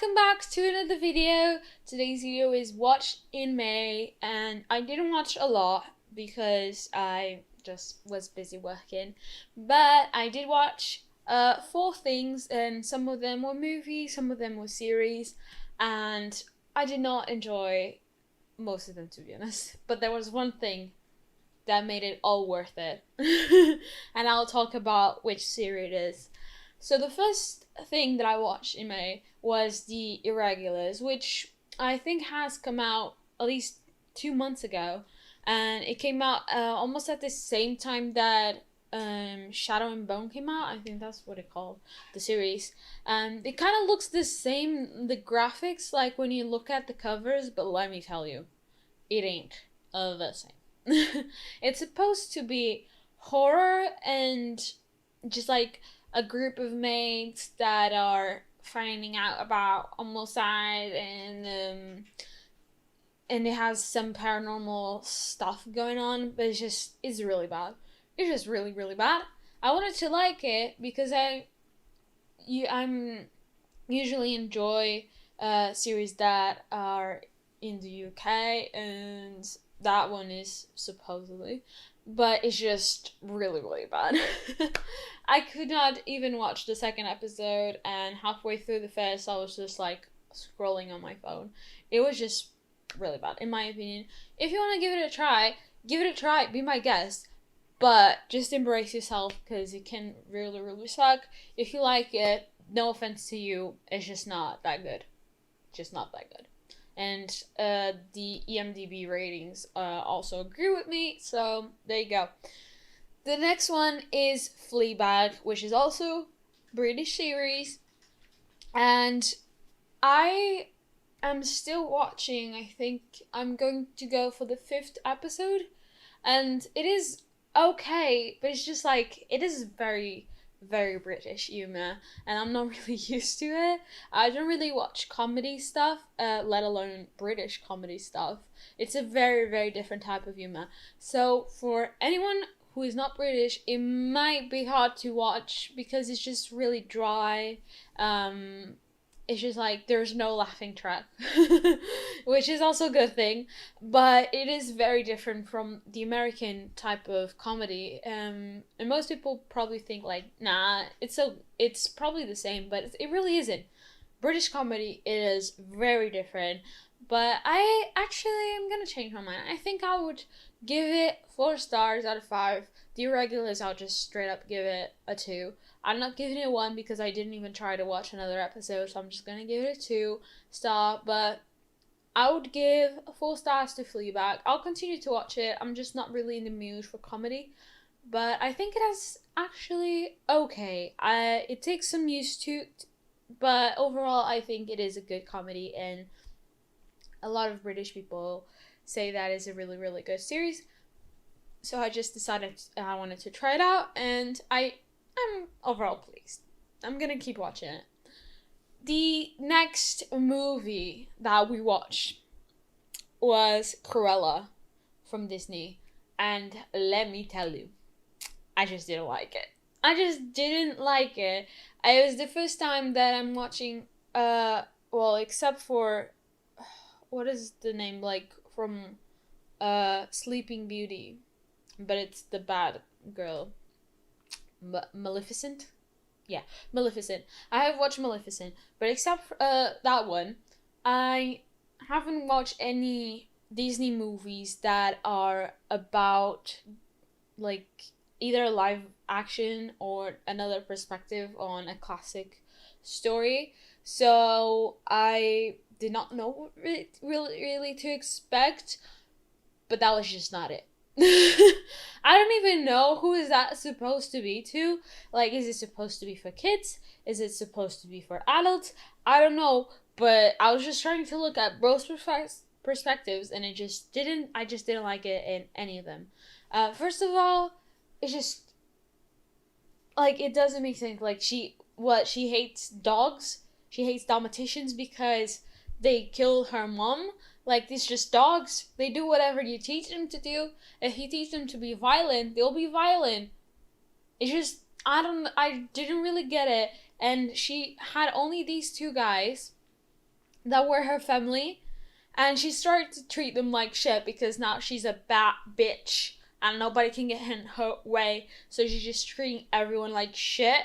welcome back to another video. Today's video is watched in May, and I didn't watch a lot because I just was busy working, but I did watch 4 things, and some of them were movies, some of them were series, and I did not enjoy most of them, to be honest, but there was one thing that made it all worth it. And I'll talk about which series it is. So the first thing that I watched in May was the Irregulars, which I think has come out at least 2 months ago, and it came out almost at the same time that Shadow and Bone came out. I think that's what it called, the series. It kind of looks the same, the graphics, like when you look at the covers, but let me tell you, it ain't the same. It's supposed to be horror and just like a group of mates that are finding out about homicide, and it has some paranormal stuff going on, but it's really bad. It's just really, really bad. I wanted to like it because I'm usually enjoy series that are in the UK, and that one is supposedly, but it's just really, really bad. I could not even watch the second episode, and halfway through the first, I was just like scrolling on my phone. It was just really bad, in my opinion. If you want to give it a try, be my guest, but just embrace yourself because it can really, really suck. If you like it, no offense to you, it's just not that good. Just not that good. And the IMDb ratings also agree with me, so there you go. The next one is Fleabag, which is also British series, and I am still watching. I think I'm going to go for the 5th episode, and it is okay, but it's just like, it is very, very British humor, and I'm not really used to it. I don't really watch comedy stuff, let alone British comedy stuff. It's a very, very different type of humor. So for anyone who is not British, it might be hard to watch because it's just really dry. It's just like there's no laughing track, which is also a good thing, but it is very different from the American type of comedy. And most people probably think like, nah, it's probably the same, but it really isn't. British comedy is very different, but I actually am gonna change my mind. I think I would give it 4 stars out of 5. The Irregulars, I'll just straight up give it a 2. I'm not giving it a 1 because I didn't even try to watch another episode, so I'm just gonna give it a 2 star, but I would give 4 stars to Fleabag. I'll continue to watch it. I'm just not really in the mood for comedy, but I think it is actually okay. It takes some used to, but overall I think it is a good comedy, and a lot of British people say that is a really, really good series. So I just decided I wanted to try it out, and I'm overall pleased. I'm gonna keep watching it. The next movie that we watched was Cruella from Disney, and let me tell you, I just didn't like it. I just didn't like it. It was the first time that I'm watching, well, except for, what is the name, like, from Sleeping Beauty, but it's the bad girl. Maleficent? Yeah, Maleficent. I have watched Maleficent, but except for that one, I haven't watched any Disney movies that are about, like, either live action or another perspective on a classic story. So I did not know what really to expect, but that was just not it. I don't even know who is that supposed to be to. Like, is it supposed to be for kids? Is it supposed to be for adults? I don't know, but I was just trying to look at both perspectives, and I just didn't like it in any of them. First of all, it's just like, it doesn't make sense. Like, she hates dogs. She hates Dalmatians because they killed her mom. Like, it's just dogs. They do whatever you teach them to do. If you teach them to be violent, they'll be violent. It's just, I didn't really get it. And she had only these 2 guys that were her family, and she started to treat them like shit because now she's a bad bitch and nobody can get in her way, so she's just treating everyone like shit.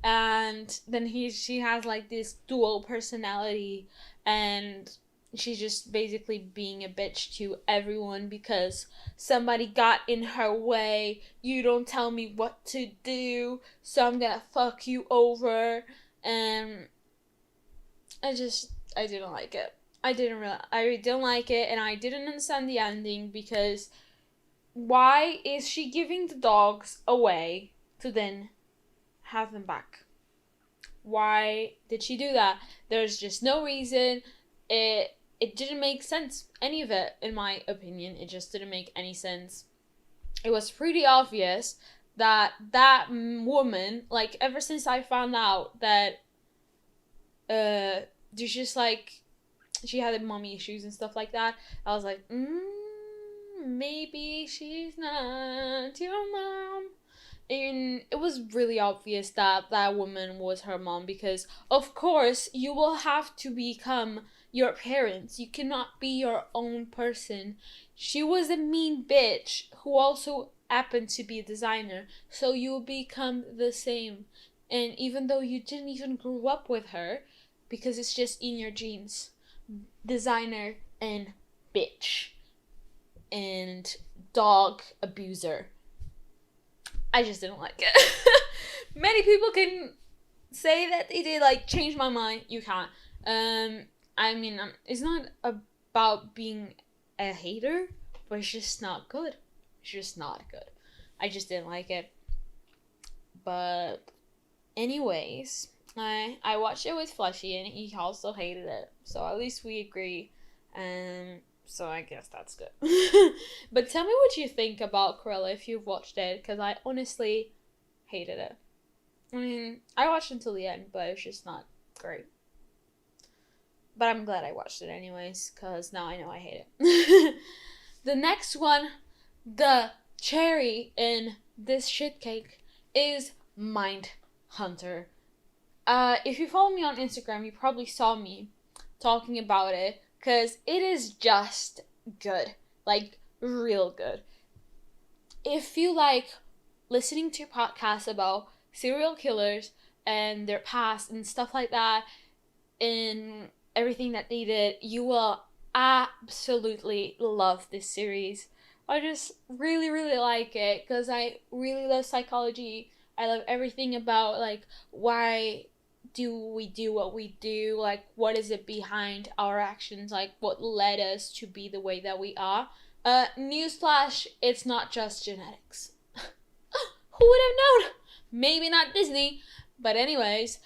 And then she has like this dual personality, and she's just basically being a bitch to everyone because somebody got in her way. You don't tell me what to do, so I'm gonna fuck you over. And I didn't like it. I didn't like it, and I didn't understand the ending because why is she giving the dogs away to then have them back? Why did she do that? There's just no reason. It didn't make sense. Any of it, in my opinion, it just didn't make any sense. It was pretty obvious that that woman, like ever since I found out that there's just like she had mommy issues and stuff like that, I was like, maybe she's not your mom. And it was really obvious that that woman was her mom because, of course, you will have to become your parents. You cannot be your own person. She was a mean bitch who also happened to be a designer, so you will become the same. And even though you didn't even grow up with her, because it's just in your genes, designer and bitch and dog abuser. I just didn't like it. Many people can say that they did like change my mind. You can't. I mean, it's not about being a hater, but it's just not good. It's just not good. I just didn't like it. But anyways, I watched it with Fleshy and he also hated it. So at least we agree. So I guess that's good. But tell me what you think about Cruella if you've watched it, because I honestly hated it. I mean, I watched until the end, but it's just not great. But I'm glad I watched it anyways, because now I know I hate it. The next one, the cherry in this shit cake, is Mindhunter. If you follow me on Instagram, you probably saw me talking about it, because it is just good. Like, real good. If you like listening to podcasts about serial killers and their past and stuff like that, and everything that they did, you will absolutely love this series. I just really, really like it because I really love psychology. I love everything about, like, why do we do what we do, like what is it behind our actions, like what led us to be the way that we are. Newsflash, it's not just genetics. Who would have known? Maybe not Disney, but anyways,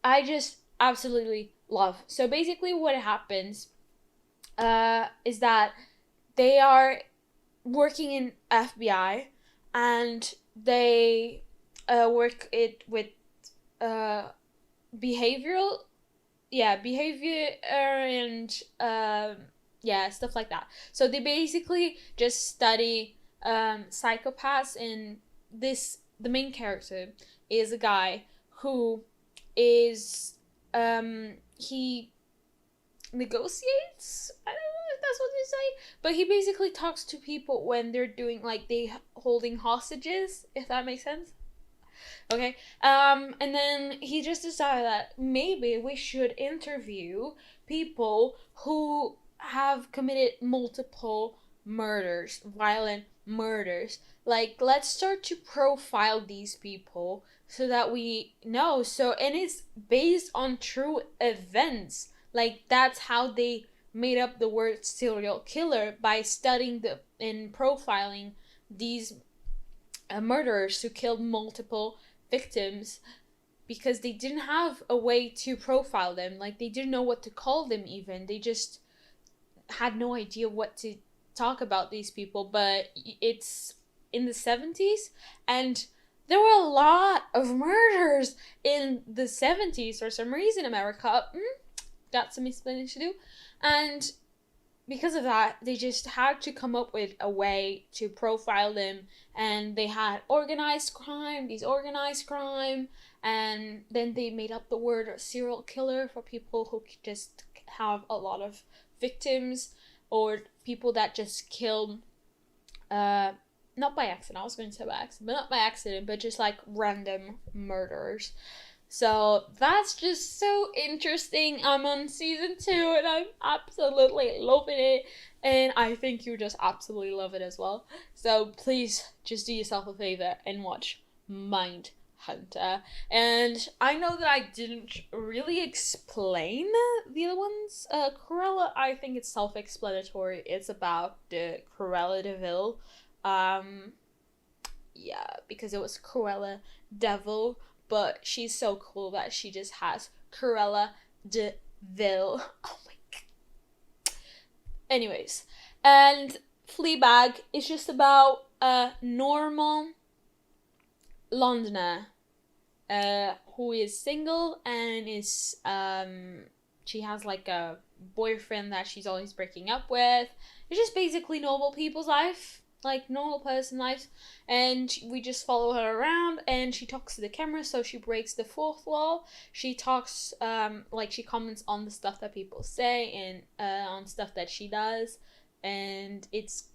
I just absolutely love. So basically what happens is that they are working in FBI and they work it with behavioral behavior and stuff like that. So they basically just study psychopaths, and the main character is a guy who is he negotiates, I don't know if that's what they say, but he basically talks to people when they're doing like they holding hostages, if that makes sense. Okay. And then he just decided that maybe we should interview people who have committed multiple murders, violent murders. Like, let's start to profile these people so that we know. So, and it's based on true events. Like, that's how they made up the word serial killer, by studying and profiling these murderers who killed multiple victims, because they didn't have a way to profile them. Like, they didn't know what to call them even. They just had no idea what to talk about these people. But it's in the 70s, and there were a lot of murders in the 70s for some reason. America got some explaining to do, and because of that, they just had to come up with a way to profile them. And they had organized crime, and then they made up the word serial killer for people who just have a lot of victims, or people that just kill not by accident. I was going to say by accident, but not by accident, but just like random murders. So that's just so interesting. I'm on season 2 and I'm absolutely loving it. And I think you just absolutely love it as well. So please just do yourself a favor and watch Mindhunter. And I know that I didn't really explain the other ones. Cruella, I think it's self-explanatory. It's about the Cruella de Vil. Yeah, because it was Cruella Devil, but she's so cool that she just has Cruella de Vil. Oh my god. Anyways, and Fleabag is just about a normal Londoner who is single and is she has like a boyfriend that she's always breaking up with. It's just basically normal people's life, like normal person life, and we just follow her around, and she talks to the camera, so she breaks the fourth wall. She talks like she comments on the stuff that people say and on stuff that she does, and it's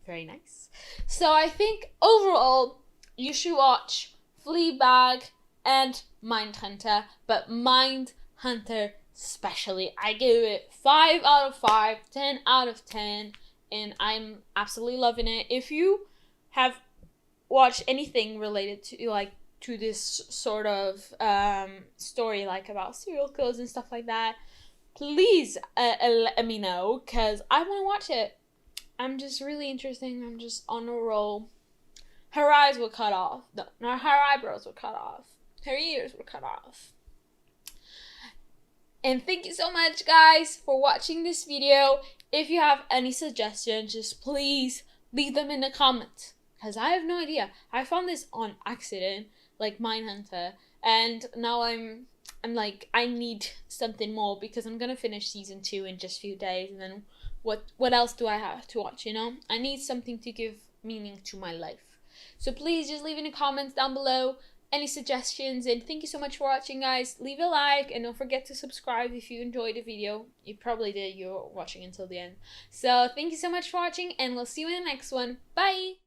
very nice. So I think overall you should watch Fleabag and Mindhunter, but Mindhunter especially. I give it 5 out of 5, 10 out of 10, and I'm absolutely loving it. If you have watched anything related to like to this sort of story, like about serial killers and stuff like that, please let me know, because I want to watch it. I'm just really interested. I'm just on a roll. Her eyes were cut off. No, her eyebrows were cut off. Her ears were cut off. And thank you so much, guys, for watching this video. If you have any suggestions, just please leave them in the comments, because I have no idea. I found this on accident, like Mindhunter, and now I'm like, I need something more, because I'm gonna finish season 2 in just a few days, and then what else do I have to watch, you know? I need something to give meaning to my life. So please just leave in the comments down below any suggestions, and thank you so much for watching, guys. Leave a like and don't forget to subscribe if you enjoyed the video. You probably did, you're watching until the end. So thank you so much for watching, and we'll see you in the next one. Bye!